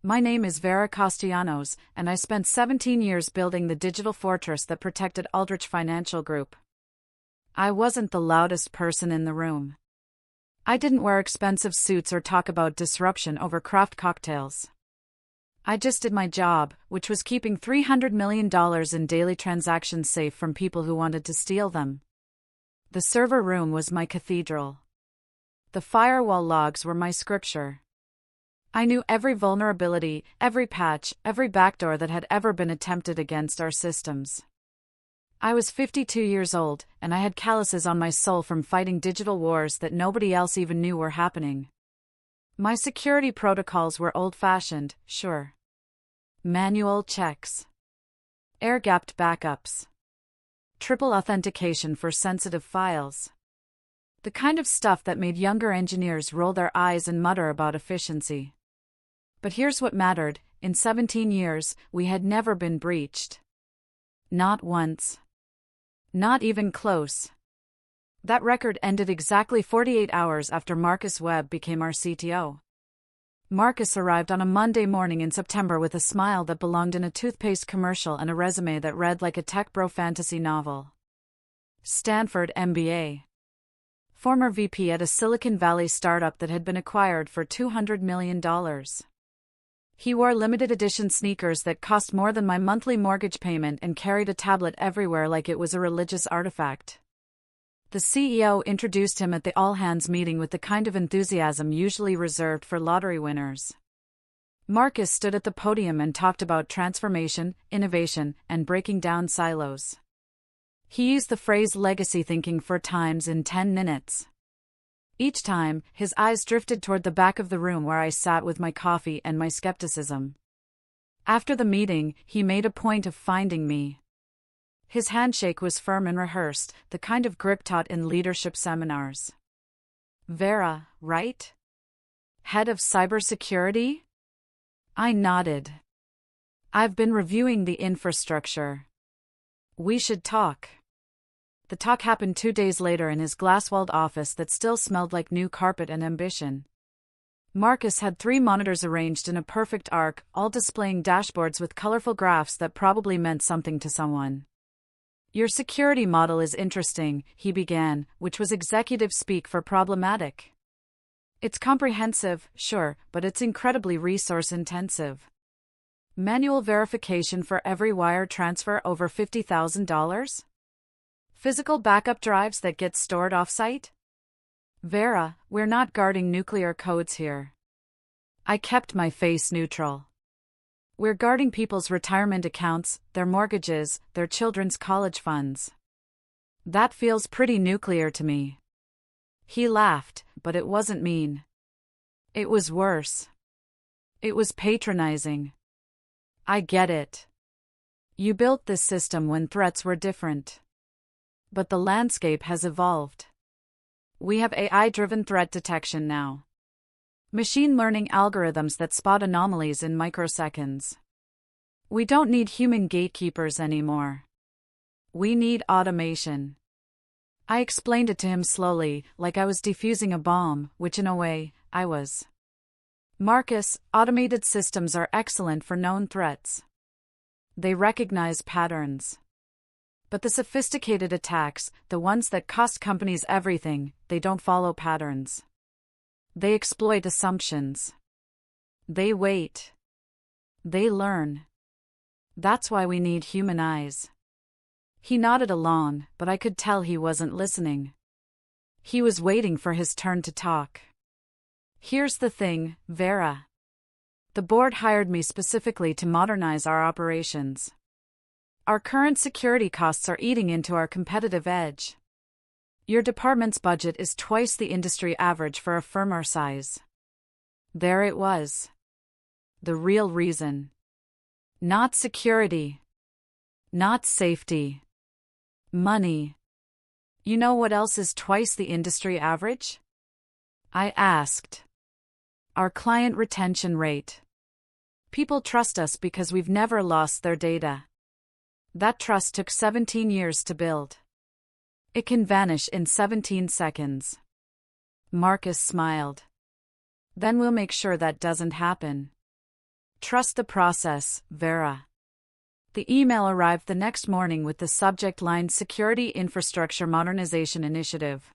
My name is Vera Castellanos, and I spent 17 years building the digital fortress that protected Aldrich Financial Group. I wasn't the loudest person in the room. I didn't wear expensive suits or talk about disruption over craft cocktails. I just did my job, which was keeping $300 million in daily transactions safe from people who wanted to steal them. The server room was my cathedral. The firewall logs were my scripture. I knew every vulnerability, every patch, every backdoor that had ever been attempted against our systems. I was 52 years old, and I had calluses on my soul from fighting digital wars that nobody else even knew were happening. My security protocols were old-fashioned, sure. Manual checks. Air-gapped backups. Triple authentication for sensitive files. The kind of stuff that made younger engineers roll their eyes and mutter about efficiency. But here's what mattered: in 17 years, we had never been breached. Not once. Not even close. That record ended exactly 48 hours after Marcus Webb became our CTO. Marcus arrived on a Monday morning in September with a smile that belonged in a toothpaste commercial and a resume that read like a tech bro fantasy novel. Stanford MBA. Former VP at a Silicon Valley startup that had been acquired for $200 million. He wore limited edition sneakers that cost more than my monthly mortgage payment and carried a tablet everywhere like it was a religious artifact. The CEO introduced him at the all-hands meeting with the kind of enthusiasm usually reserved for lottery winners. Marcus stood at the podium and talked about transformation, innovation, and breaking down silos. He used the phrase legacy thinking 4 times in 10 minutes. Each time, his eyes drifted toward the back of the room where I sat with my coffee and my skepticism. After the meeting, he made a point of finding me. His handshake was firm and rehearsed, the kind of grip taught in leadership seminars. Vera, right? Head of cybersecurity? I nodded. I've been reviewing the infrastructure. We should talk. The talk happened 2 days later in his glass-walled office that still smelled like new carpet and ambition. Marcus had 3 monitors arranged in a perfect arc, all displaying dashboards with colorful graphs that probably meant something to someone. Your security model is interesting, he began, which was executive speak for problematic. It's comprehensive, sure, but it's incredibly resource-intensive. Manual verification for every wire transfer over $50,000? Physical backup drives that get stored off-site? Vera, we're not guarding nuclear codes here. I kept my face neutral. We're guarding people's retirement accounts, their mortgages, their children's college funds. That feels pretty nuclear to me. He laughed, but it wasn't mean. It was worse. It was patronizing. I get it. You built this system when threats were different. But the landscape has evolved. We have AI-driven threat detection now. Machine learning algorithms that spot anomalies in microseconds. We don't need human gatekeepers anymore. We need automation. I explained it to him slowly, like I was defusing a bomb, which in a way, I was. Marcus, automated systems are excellent for known threats. They recognize patterns. But the sophisticated attacks, the ones that cost companies everything, they don't follow patterns. They exploit assumptions. They wait. They learn. That's why we need human eyes. He nodded along, but I could tell he wasn't listening. He was waiting for his turn to talk. Here's the thing, Vera. The board hired me specifically to modernize our operations. Our current security costs are eating into our competitive edge. Your department's budget is twice the industry average for a firm our size. There it was. The real reason. Not security. Not safety. Money. You know what else is twice the industry average? I asked. Our client retention rate. People trust us because we've never lost their data. That trust took 17 years to build. It can vanish in 17 seconds. Marcus smiled. Then we'll make sure that doesn't happen. Trust the process, Vera. The email arrived the next morning with the subject line Security Infrastructure Modernization Initiative.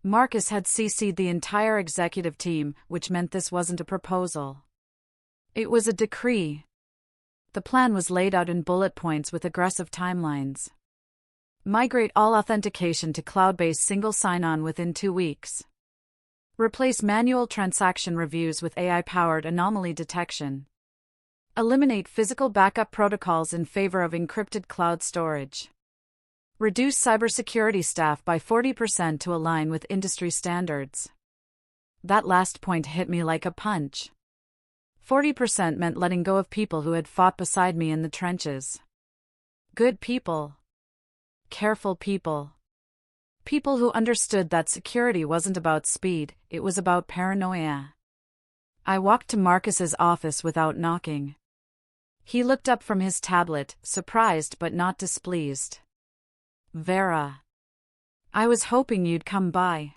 Marcus had CC'd the entire executive team, which meant this wasn't a proposal. It was a decree. The plan was laid out in bullet points with aggressive timelines. Migrate all authentication to cloud-based single sign-on within 2 weeks. Replace manual transaction reviews with AI-powered anomaly detection. Eliminate physical backup protocols in favor of encrypted cloud storage. Reduce cybersecurity staff by 40% to align with industry standards. That last point hit me like a punch. 40% meant letting go of people who had fought beside me in the trenches. Good people. Careful people. People who understood that security wasn't about speed, it was about paranoia. I walked to Marcus's office without knocking. He looked up from his tablet, surprised but not displeased. Vera. I was hoping you'd come by.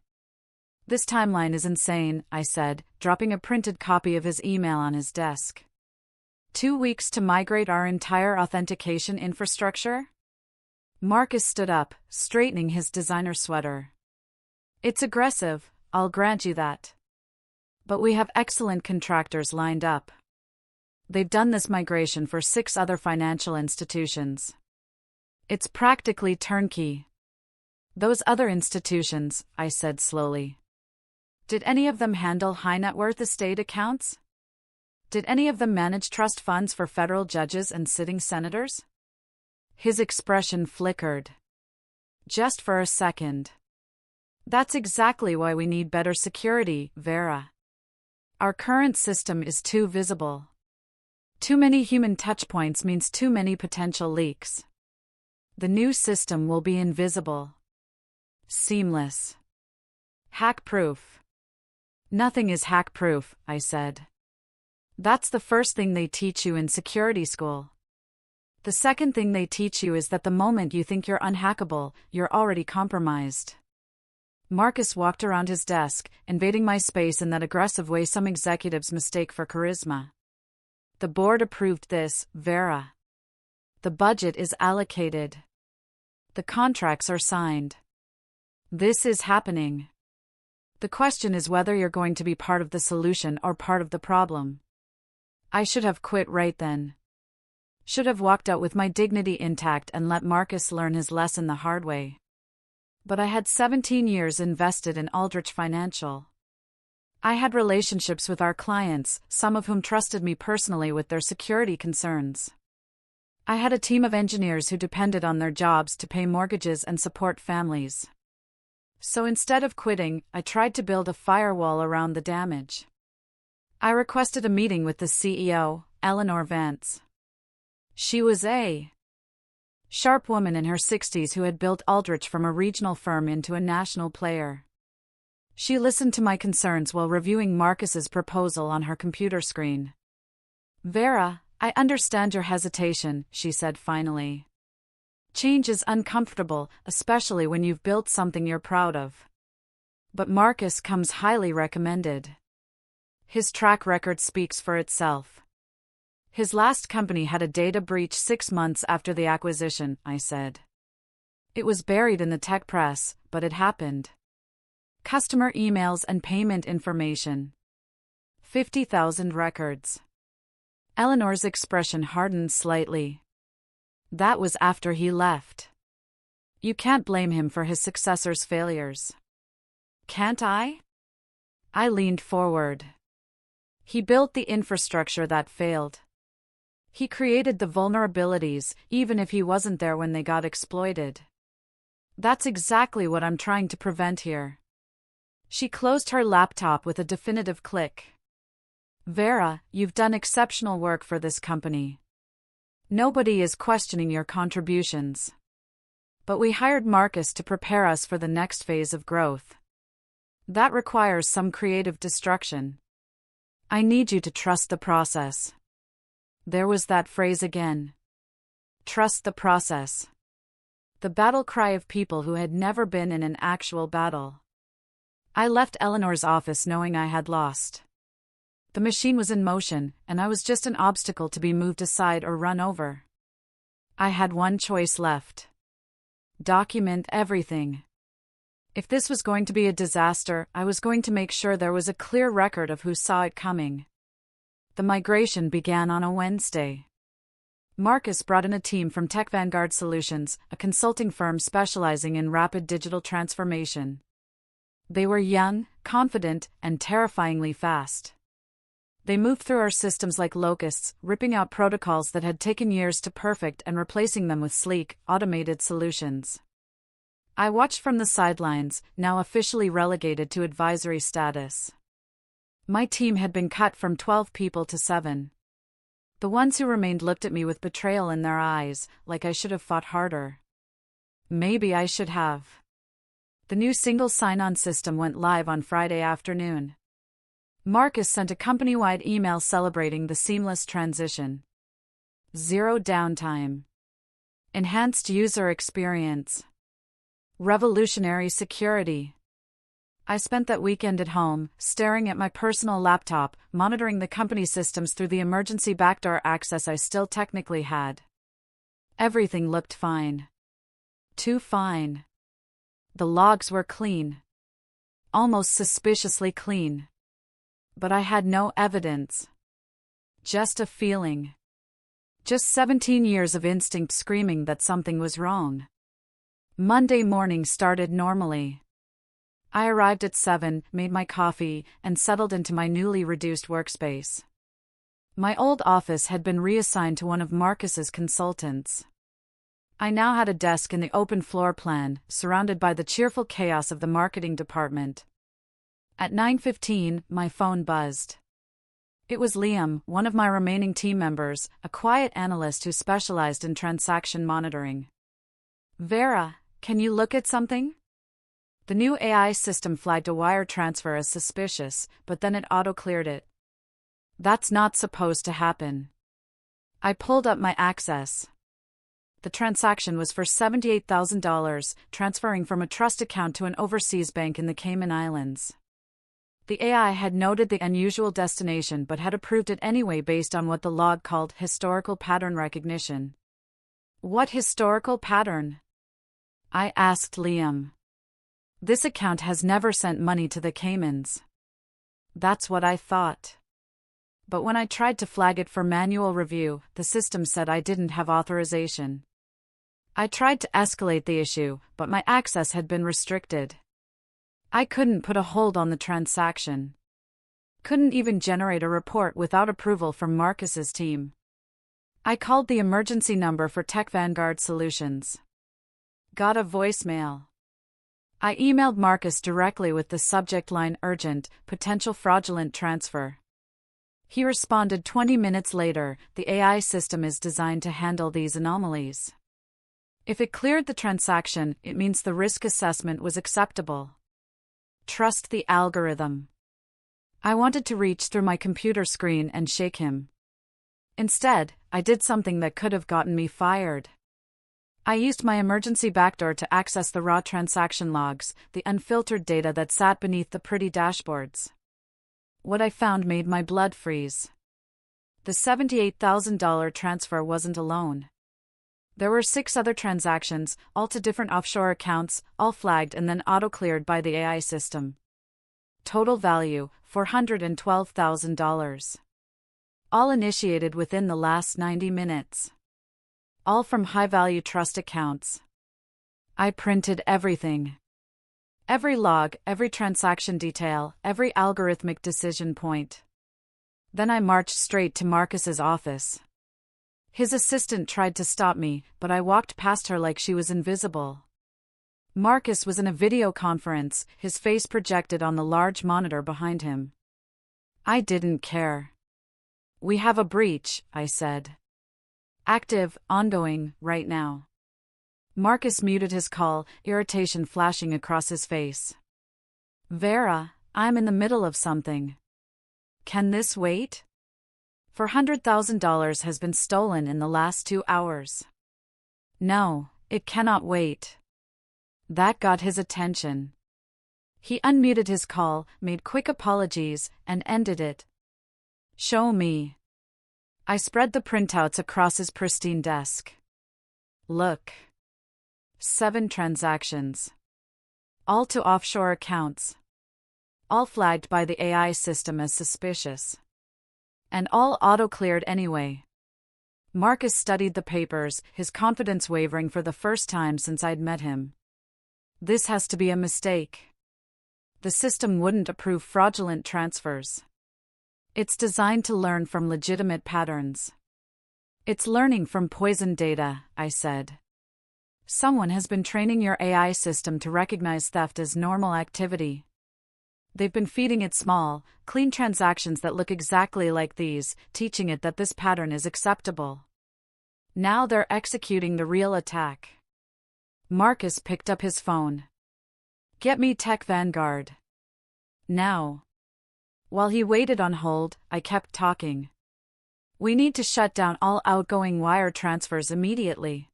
This timeline is insane, I said, dropping a printed copy of his email on his desk. 2 weeks to migrate our entire authentication infrastructure? Marcus stood up, straightening his designer sweater. It's aggressive, I'll grant you that. But we have excellent contractors lined up. They've done this migration for 6 other financial institutions. It's practically turnkey. Those other institutions, I said slowly. Did any of them handle high-net-worth estate accounts? Did any of them manage trust funds for federal judges and sitting senators? His expression flickered. Just for a second. That's exactly why we need better security, Vera. Our current system is too visible. Too many human touchpoints means too many potential leaks. The new system will be invisible. Seamless. Hack-proof. Nothing is hack-proof, I said. That's the first thing they teach you in security school. The second thing they teach you is that the moment you think you're unhackable, you're already compromised. Marcus walked around his desk, invading my space in that aggressive way some executives mistake for charisma. The board approved this, Vera. The budget is allocated. The contracts are signed. This is happening. The question is whether you're going to be part of the solution or part of the problem. I should have quit right then. Should have walked out with my dignity intact and let Marcus learn his lesson the hard way. But I had 17 years invested in Aldrich Financial. I had relationships with our clients, some of whom trusted me personally with their security concerns. I had a team of engineers who depended on their jobs to pay mortgages and support families. So instead of quitting, I tried to build a firewall around the damage. I requested a meeting with the CEO, Eleanor Vance. She was a sharp woman in her 60s who had built Aldrich from a regional firm into a national player. She listened to my concerns while reviewing Marcus's proposal on her computer screen. Vera, I understand your hesitation, she said finally. Change is uncomfortable, especially when you've built something you're proud of. But Marcus comes highly recommended. His track record speaks for itself. His last company had a data breach 6 months after the acquisition, I said. It was buried in the tech press, but it happened. Customer emails and payment information. 50,000 records. Eleanor's expression hardened slightly. That was after he left. You can't blame him for his successor's failures. Can't I? I leaned forward. He built the infrastructure that failed. He created the vulnerabilities, even if he wasn't there when they got exploited. That's exactly what I'm trying to prevent here. She closed her laptop with a definitive click. Vera, you've done exceptional work for this company. Nobody is questioning your contributions. But we hired Marcus to prepare us for the next phase of growth. That requires some creative destruction. I need you to trust the process. There was that phrase again. Trust the process. The battle cry of people who had never been in an actual battle. I left Eleanor's office knowing I had lost. The machine was in motion, and I was just an obstacle to be moved aside or run over. I had one choice left. Document everything. If this was going to be a disaster, I was going to make sure there was a clear record of who saw it coming. The migration began on a Wednesday. Marcus brought in a team from Tech Vanguard Solutions, a consulting firm specializing in rapid digital transformation. They were young, confident, and terrifyingly fast. They moved through our systems like locusts, ripping out protocols that had taken years to perfect and replacing them with sleek, automated solutions. I watched from the sidelines, now officially relegated to advisory status. My team had been cut from 12 people to 7. The ones who remained looked at me with betrayal in their eyes, like I should have fought harder. Maybe I should have. The new single sign-on system went live on Friday afternoon. Marcus sent a company-wide email celebrating the seamless transition. Zero downtime. Enhanced user experience. Revolutionary security. I spent that weekend at home, staring at my personal laptop, monitoring the company systems through the emergency backdoor access I still technically had. Everything looked fine. Too fine. The logs were clean. Almost suspiciously clean. But I had no evidence. Just a feeling. Just 17 years of instinct screaming that something was wrong. Monday morning started normally. I arrived at 7, made my coffee, and settled into my newly reduced workspace. My old office had been reassigned to one of Marcus's consultants. I now had a desk in the open floor plan, surrounded by the cheerful chaos of the marketing department. At 9:15, my phone buzzed. It was Liam, one of my remaining team members, a quiet analyst who specialized in transaction monitoring. Vera, can you look at something? The new AI system flagged a wire transfer as suspicious, but then it auto-cleared it. That's not supposed to happen. I pulled up my access. The transaction was for $78,000, transferring from a trust account to an overseas bank in the Cayman Islands. The AI had noted the unusual destination but had approved it anyway based on what the log called historical pattern recognition. What historical pattern? I asked Liam. This account has never sent money to the Caymans. That's what I thought. But when I tried to flag it for manual review, the system said I didn't have authorization. I tried to escalate the issue, but my access had been restricted. I couldn't put a hold on the transaction. Couldn't even generate a report without approval from Marcus's team. I called the emergency number for Tech Vanguard Solutions. Got a voicemail. I emailed Marcus directly with the subject line urgent, potential fraudulent transfer. He responded 20 minutes later, the AI system is designed to handle these anomalies. If it cleared the transaction, it means the risk assessment was acceptable. Trust the algorithm. I wanted to reach through my computer screen and shake him. Instead, I did something that could have gotten me fired. I used my emergency backdoor to access the raw transaction logs, the unfiltered data that sat beneath the pretty dashboards. What I found made my blood freeze. The $78,000 transfer wasn't alone. There were 6 other transactions, all to different offshore accounts, all flagged and then auto-cleared by the AI system. Total value, $412,000. All initiated within the last 90 minutes. All from high-value trust accounts. I printed everything. Every log, every transaction detail, every algorithmic decision point. Then I marched straight to Marcus's office. His assistant tried to stop me, but I walked past her like she was invisible. Marcus was in a video conference, his face projected on the large monitor behind him. I didn't care. We have a breach, I said. Active, ongoing, right now. Marcus muted his call, irritation flashing across his face. Vera, I'm in the middle of something. Can this wait? $400,000 has been stolen in the last 2 hours. No, it cannot wait. That got his attention. He unmuted his call, made quick apologies, and ended it. Show me. I spread the printouts across his pristine desk. Look. 7 transactions. All to offshore accounts. All flagged by the AI system as suspicious. And all auto-cleared anyway. Marcus studied the papers, his confidence wavering for the first time since I'd met him. This has to be a mistake. The system wouldn't approve fraudulent transfers. It's designed to learn from legitimate patterns. It's learning from poisoned data, I said. Someone has been training your AI system to recognize theft as normal activity. They've been feeding it small, clean transactions that look exactly like these, teaching it that this pattern is acceptable. Now they're executing the real attack. Marcus picked up his phone. Get me Tech Vanguard. Now. While he waited on hold, I kept talking. We need to shut down all outgoing wire transfers immediately.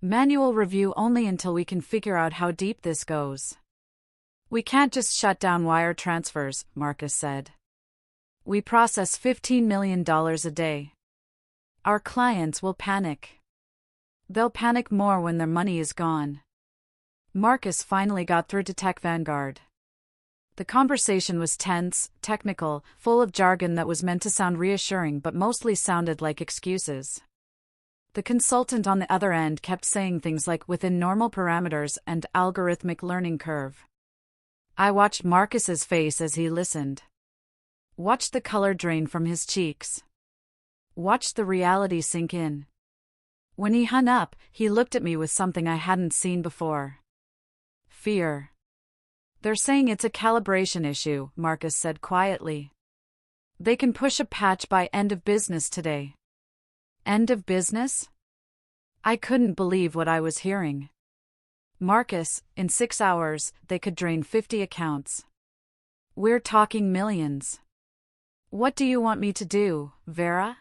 Manual review only until we can figure out how deep this goes. We can't just shut down wire transfers, Marcus said. We process $15 million a day. Our clients will panic. They'll panic more when their money is gone. Marcus finally got through to Tech Vanguard. The conversation was tense, technical, full of jargon that was meant to sound reassuring but mostly sounded like excuses. The consultant on the other end kept saying things like within normal parameters and algorithmic learning curve. I watched Marcus's face as he listened. Watched the color drain from his cheeks. Watched the reality sink in. When he hung up, he looked at me with something I hadn't seen before. Fear. They're saying it's a calibration issue, Marcus said quietly. They can push a patch by end of business today. End of business? I couldn't believe what I was hearing. Marcus, in 6 hours, they could drain 50 accounts. We're talking millions. What do you want me to do, Vera?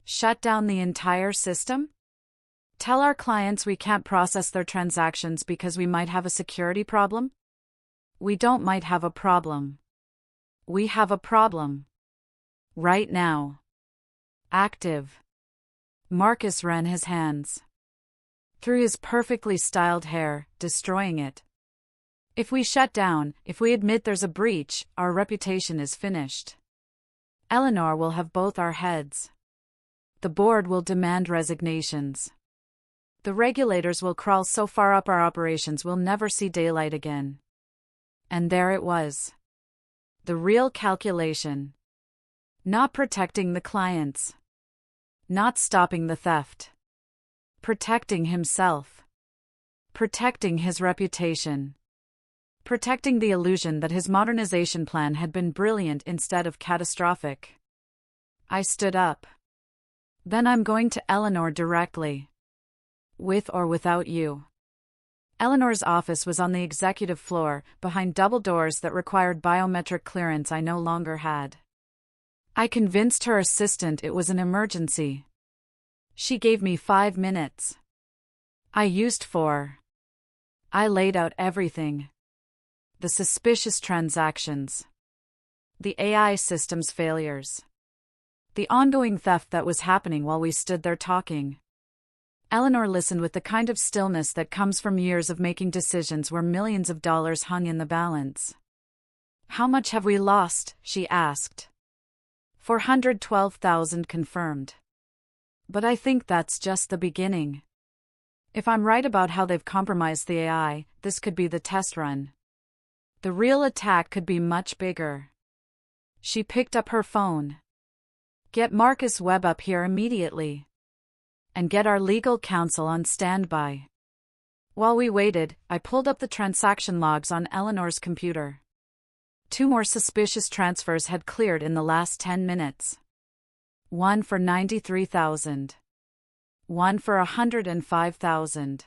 Shut down the entire system? Tell our clients we can't process their transactions because we might have a security problem? We don't might have a problem. We have a problem. Right now. Active. Marcus ran his hands through his perfectly styled hair, destroying it. If we shut down, if we admit there's a breach, our reputation is finished. Eleanor will have both our heads. The board will demand resignations. The regulators will crawl so far up our operations we'll never see daylight again. And there it was. The real calculation. Not protecting the clients. Not stopping the theft. Protecting himself. Protecting his reputation. Protecting the illusion that his modernization plan had been brilliant instead of catastrophic. I stood up. Then I'm going to Eleanor directly. With or without you. Eleanor's office was on the executive floor, behind double doors that required biometric clearance I no longer had. I convinced her assistant it was an emergency. She gave me 5 minutes. I used 4. I laid out everything. The suspicious transactions. The AI system's failures. The ongoing theft that was happening while we stood there talking. Eleanor listened with the kind of stillness that comes from years of making decisions where millions of dollars hung in the balance. How much have we lost? She asked. 412,000 confirmed. But I think that's just the beginning. If I'm right about how they've compromised the AI, this could be the test run. The real attack could be much bigger. She picked up her phone. Get Marcus Webb up here immediately. And get our legal counsel on standby. While we waited, I pulled up the transaction logs on Eleanor's computer. 2 more suspicious transfers had cleared in the last 10 minutes. One for 93,000. One for 105,000.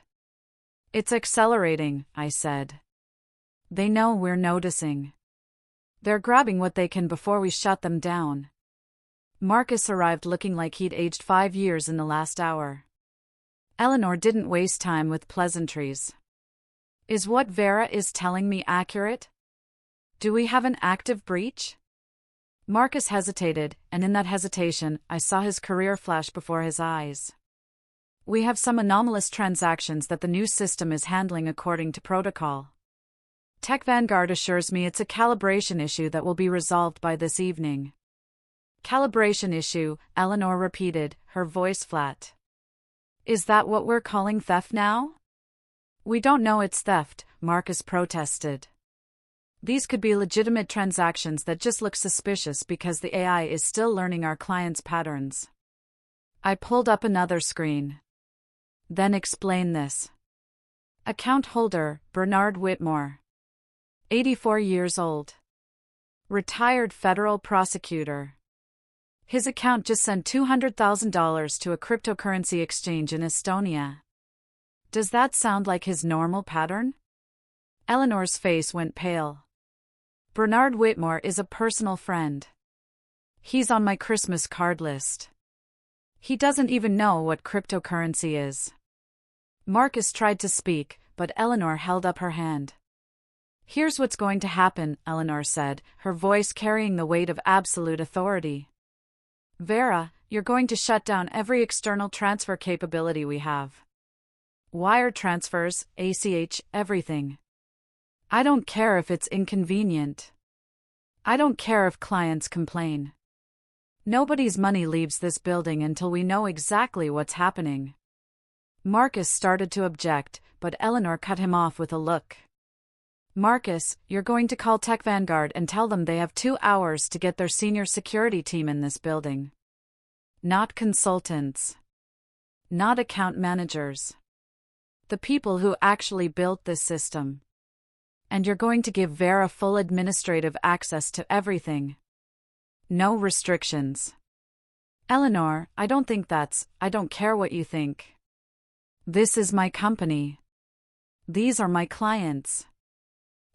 It's accelerating, I said. They know we're noticing. They're grabbing what they can before we shut them down. Marcus arrived looking like he'd aged 5 years in the last hour. Eleanor didn't waste time with pleasantries. Is what Vera is telling me accurate? Do we have an active breach? Marcus hesitated, and in that hesitation, I saw his career flash before his eyes. We have some anomalous transactions that the new system is handling according to protocol. Tech Vanguard assures me it's a calibration issue that will be resolved by this evening. Calibration issue, Eleanor repeated, her voice flat. Is that what we're calling theft now? We don't know it's theft, Marcus protested. These could be legitimate transactions that just look suspicious because the AI is still learning our clients' patterns. I pulled up another screen. Then explain this. Account holder, Bernard Whitmore. 84 years old. Retired federal prosecutor. His account just sent $200,000 to a cryptocurrency exchange in Estonia. Does that sound like his normal pattern? Eleanor's face went pale. Bernard Whitmore is a personal friend. He's on my Christmas card list. He doesn't even know what cryptocurrency is. Marcus tried to speak, but Eleanor held up her hand. Here's what's going to happen, Eleanor said, her voice carrying the weight of absolute authority. Vera, you're going to shut down every external transfer capability we have. Wire transfers, ACH, everything. I don't care if it's inconvenient. I don't care if clients complain. Nobody's money leaves this building until we know exactly what's happening. Marcus started to object, but Eleanor cut him off with a look. Marcus, you're going to call Tech Vanguard and tell them they have 2 hours to get their senior security team in this building. Not consultants. Not account managers. The people who actually built this system. And you're going to give Vera full administrative access to everything. No restrictions. Eleanor, I don't care what you think. This is my company. These are my clients.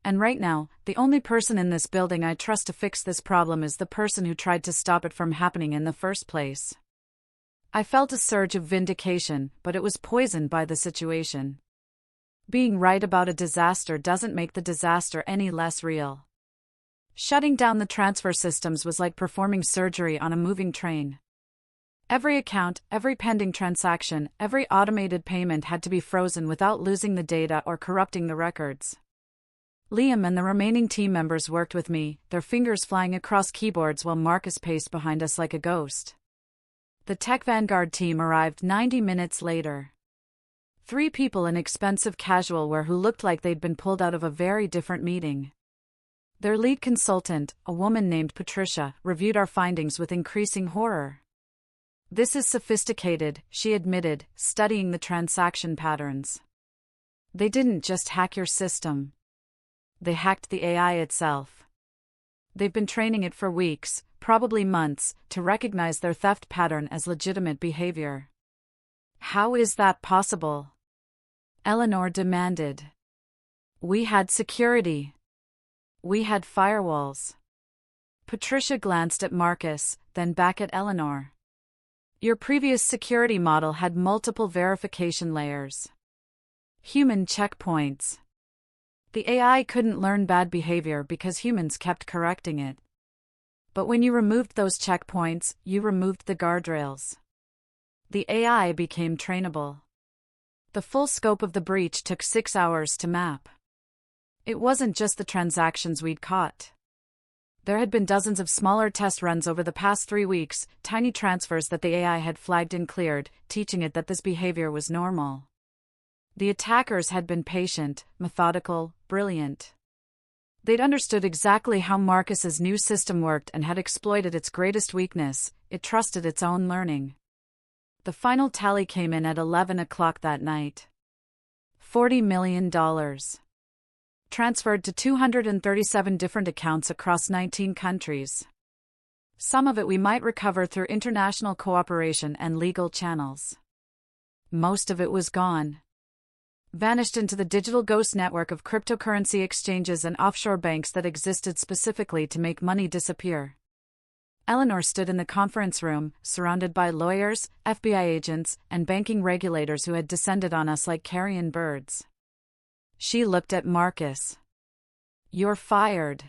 And right now, the only person in this building I trust to fix this problem is the person who tried to stop it from happening in the first place. I felt a surge of vindication, but it was poisoned by the situation. Being right about a disaster doesn't make the disaster any less real. Shutting down the transfer systems was like performing surgery on a moving train. Every account, every pending transaction, every automated payment had to be frozen without losing the data or corrupting the records. Liam and the remaining team members worked with me, their fingers flying across keyboards while Marcus paced behind us like a ghost. The Tech Vanguard team arrived 90 minutes later. 3 people in expensive casual wear who looked like they'd been pulled out of a very different meeting. Their lead consultant, a woman named Patricia, reviewed our findings with increasing horror. This is sophisticated, she admitted, studying the transaction patterns. They didn't just hack your system. They hacked the AI itself. They've been training it for weeks, probably months, to recognize their theft pattern as legitimate behavior. How is that possible? Eleanor demanded. We had security. We had firewalls. Patricia glanced at Marcus, then back at Eleanor. Your previous security model had multiple verification layers. Human checkpoints. The AI couldn't learn bad behavior because humans kept correcting it. But when you removed those checkpoints, you removed the guardrails. The AI became trainable. The full scope of the breach took 6 hours to map. It wasn't just the transactions we'd caught. There had been dozens of smaller test runs over the past 3 weeks, tiny transfers that the AI had flagged and cleared, teaching it that this behavior was normal. The attackers had been patient, methodical, brilliant. They'd understood exactly how Marcus's new system worked and had exploited its greatest weakness: it trusted its own learning. The final tally came in at 11 o'clock that night. $40 million. Transferred to 237 different accounts across 19 countries. Some of it we might recover through international cooperation and legal channels. Most of it was gone. Vanished into the digital ghost network of cryptocurrency exchanges and offshore banks that existed specifically to make money disappear. Eleanor stood in the conference room, surrounded by lawyers, FBI agents, and banking regulators who had descended on us like carrion birds. She looked at Marcus. You're fired.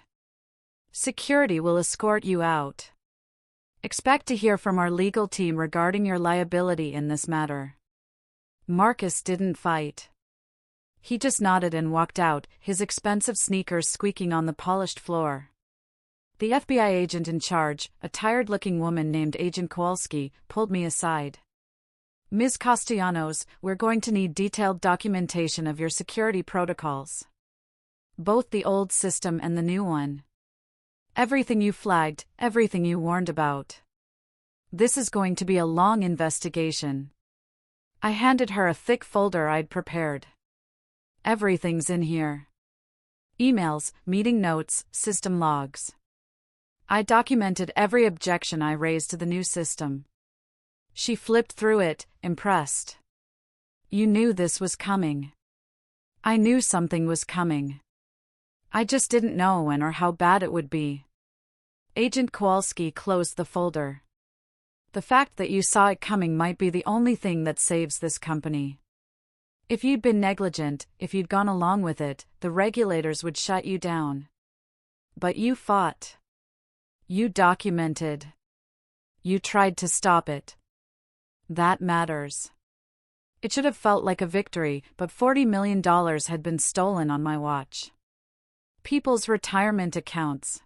Security will escort you out. Expect to hear from our legal team regarding your liability in this matter." Marcus didn't fight. He just nodded and walked out, his expensive sneakers squeaking on the polished floor. The FBI agent in charge, a tired-looking woman named Agent Kowalski, pulled me aside. "Ms. Castellanos, we're going to need detailed documentation of your security protocols. Both the old system and the new one. Everything you flagged, everything you warned about. This is going to be a long investigation." I handed her a thick folder I'd prepared. "Everything's in here. Emails, meeting notes, system logs." I documented every objection I raised to the new system. She flipped through it, impressed. "You knew this was coming." "I knew something was coming. I just didn't know when or how bad it would be." Agent Kowalski closed the folder. "The fact that you saw it coming might be the only thing that saves this company. If you'd been negligent, if you'd gone along with it, the regulators would shut you down. But you fought. You documented. You tried to stop it. That matters." It should have felt like a victory, but $40 million had been stolen on my watch. People's retirement accounts.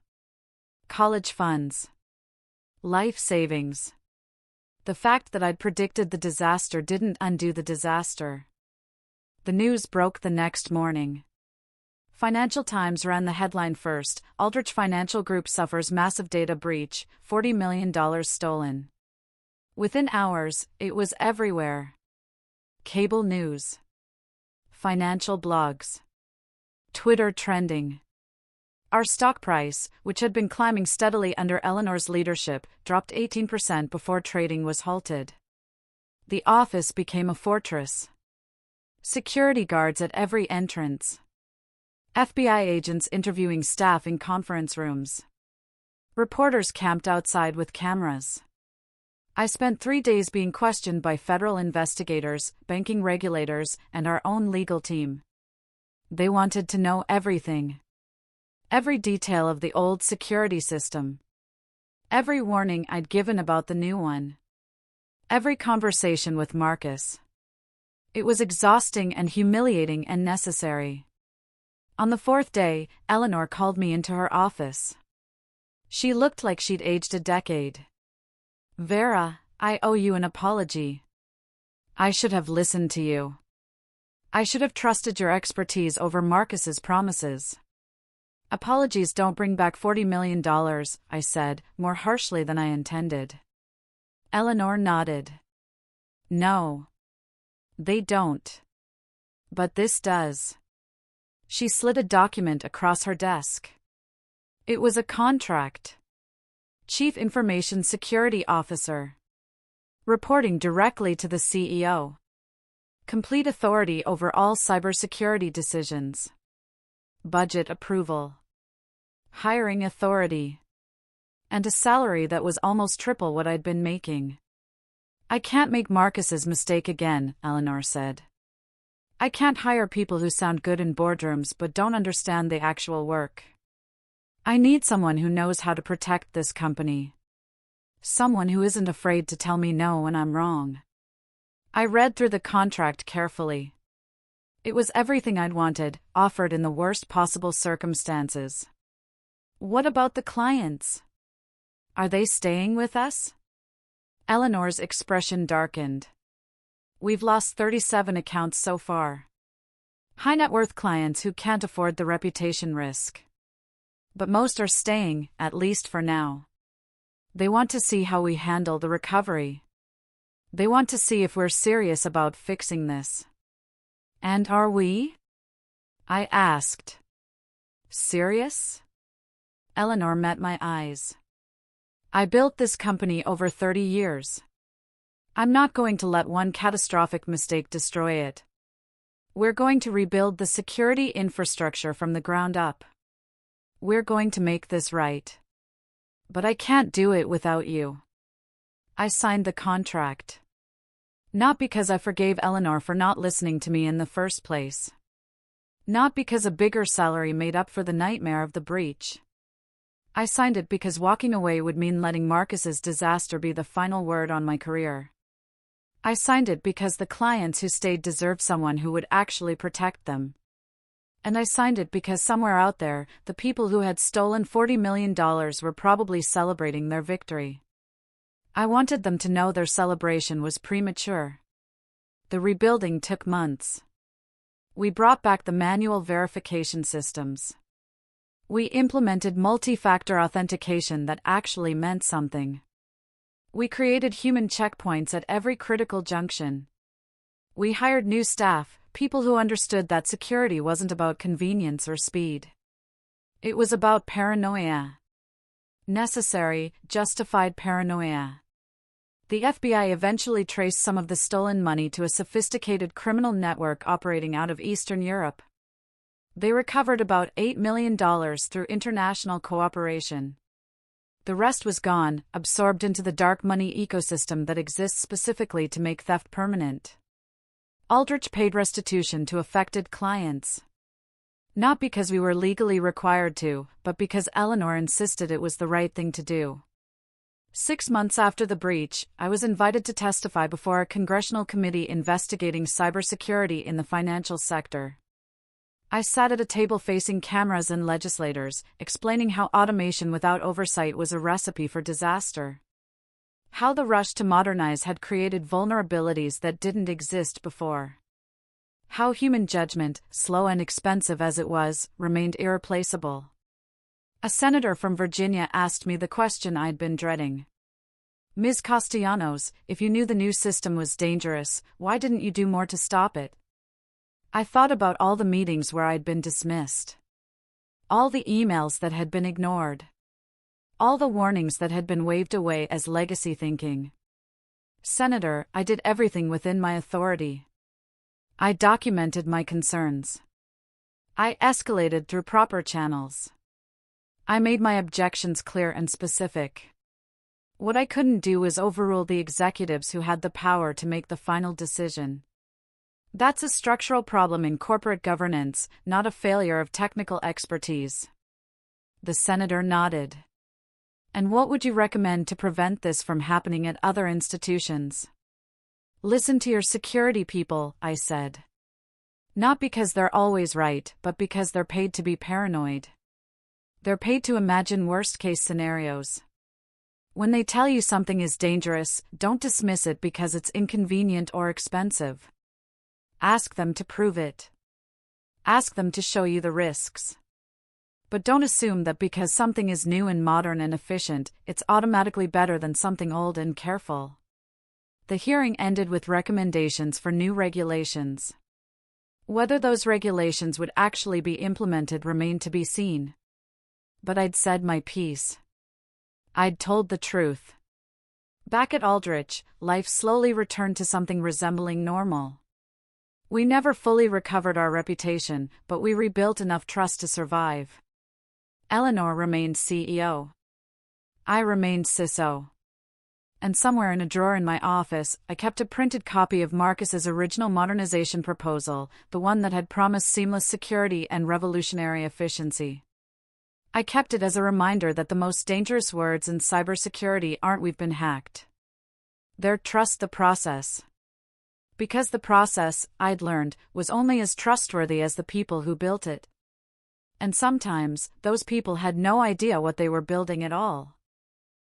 College funds. Life savings. The fact that I'd predicted the disaster didn't undo the disaster. The news broke the next morning. Financial Times ran the headline first: "Aldrich Financial Group suffers massive data breach, $40 million stolen." Within hours, it was everywhere. Cable news. Financial blogs. Twitter trending. Our stock price, which had been climbing steadily under Eleanor's leadership, dropped 18% before trading was halted. The office became a fortress. Security guards at every entrance. FBI agents interviewing staff in conference rooms. Reporters camped outside with cameras. I spent 3 days being questioned by federal investigators, banking regulators, and our own legal team. They wanted to know everything. Every detail of the old security system. Every warning I'd given about the new one. Every conversation with Marcus. It was exhausting and humiliating and necessary. On the 4th day, Eleanor called me into her office. She looked like she'd aged a decade. "Vera, I owe you an apology. I should have listened to you. I should have trusted your expertise over Marcus's promises." "Apologies don't bring back $40 million, I said, more harshly than I intended. Eleanor nodded. "No. They don't. But this does." She slid a document across her desk. It was a contract. Chief Information Security Officer. Reporting directly to the CEO. Complete authority over all cybersecurity decisions. Budget approval. Hiring authority. And a salary that was almost triple what I'd been making. "I can't make Marcus's mistake again," Eleanor said. "I can't hire people who sound good in boardrooms but don't understand the actual work. I need someone who knows how to protect this company. Someone who isn't afraid to tell me no when I'm wrong." I read through the contract carefully. It was everything I'd wanted, offered in the worst possible circumstances. "What about the clients? Are they staying with us?" Eleanor's expression darkened. "We've lost 37 accounts so far. High net worth clients who can't afford the reputation risk. But most are staying, at least for now. They want to see how we handle the recovery. They want to see if we're serious about fixing this." "And are we?" I asked. "Serious?" Eleanor met my eyes. "I built this company over 30 years. I'm not going to let one catastrophic mistake destroy it. We're going to rebuild the security infrastructure from the ground up. We're going to make this right. But I can't do it without you." I signed the contract. Not because I forgave Eleanor for not listening to me in the first place. Not because a bigger salary made up for the nightmare of the breach. I signed it because walking away would mean letting Marcus's disaster be the final word on my career. I signed it because the clients who stayed deserved someone who would actually protect them. And I signed it because somewhere out there, the people who had stolen $40 million were probably celebrating their victory. I wanted them to know their celebration was premature. The rebuilding took months. We brought back the manual verification systems. We implemented multi-factor authentication that actually meant something. We created human checkpoints at every critical junction. We hired new staff, people who understood that security wasn't about convenience or speed. It was about paranoia. Necessary, justified paranoia. The FBI eventually traced some of the stolen money to a sophisticated criminal network operating out of Eastern Europe. They recovered about $8 million through international cooperation. The rest was gone, absorbed into the dark money ecosystem that exists specifically to make theft permanent. Aldrich paid restitution to affected clients. Not because we were legally required to, but because Eleanor insisted it was the right thing to do. 6 months after the breach, I was invited to testify before a congressional committee investigating cybersecurity in the financial sector. I sat at a table facing cameras and legislators, explaining how automation without oversight was a recipe for disaster. How the rush to modernize had created vulnerabilities that didn't exist before. How human judgment, slow and expensive as it was, remained irreplaceable. A senator from Virginia asked me the question I'd been dreading. Ms. Castellanos, if you knew the new system was dangerous, why didn't you do more to stop it? I thought about all the meetings where I'd been dismissed. All the emails that had been ignored. All the warnings that had been waved away as legacy thinking. Senator, I did everything within my authority. I documented my concerns. I escalated through proper channels. I made my objections clear and specific. What I couldn't do was overrule the executives who had the power to make the final decision. That's a structural problem in corporate governance, not a failure of technical expertise. The senator nodded. And what would you recommend to prevent this from happening at other institutions? Listen to your security people, I said. Not because they're always right, but because they're paid to be paranoid. They're paid to imagine worst-case scenarios. When they tell you something is dangerous, don't dismiss it because it's inconvenient or expensive. Ask them to prove it. Ask them to show you the risks. But don't assume that because something is new and modern and efficient, it's automatically better than something old and careful. The hearing ended with recommendations for new regulations. Whether those regulations would actually be implemented remained to be seen. But I'd said my piece. I'd told the truth. Back at Aldrich, life slowly returned to something resembling normal. We never fully recovered our reputation, but we rebuilt enough trust to survive. Eleanor remained CEO. I remained CISO. And somewhere in a drawer in my office, I kept a printed copy of Marcus's original modernization proposal, the one that had promised seamless security and revolutionary efficiency. I kept it as a reminder that the most dangerous words in cybersecurity aren't "we've been hacked." They're "trust the process." Because the process, I'd learned, was only as trustworthy as the people who built it. And sometimes, those people had no idea what they were building at all.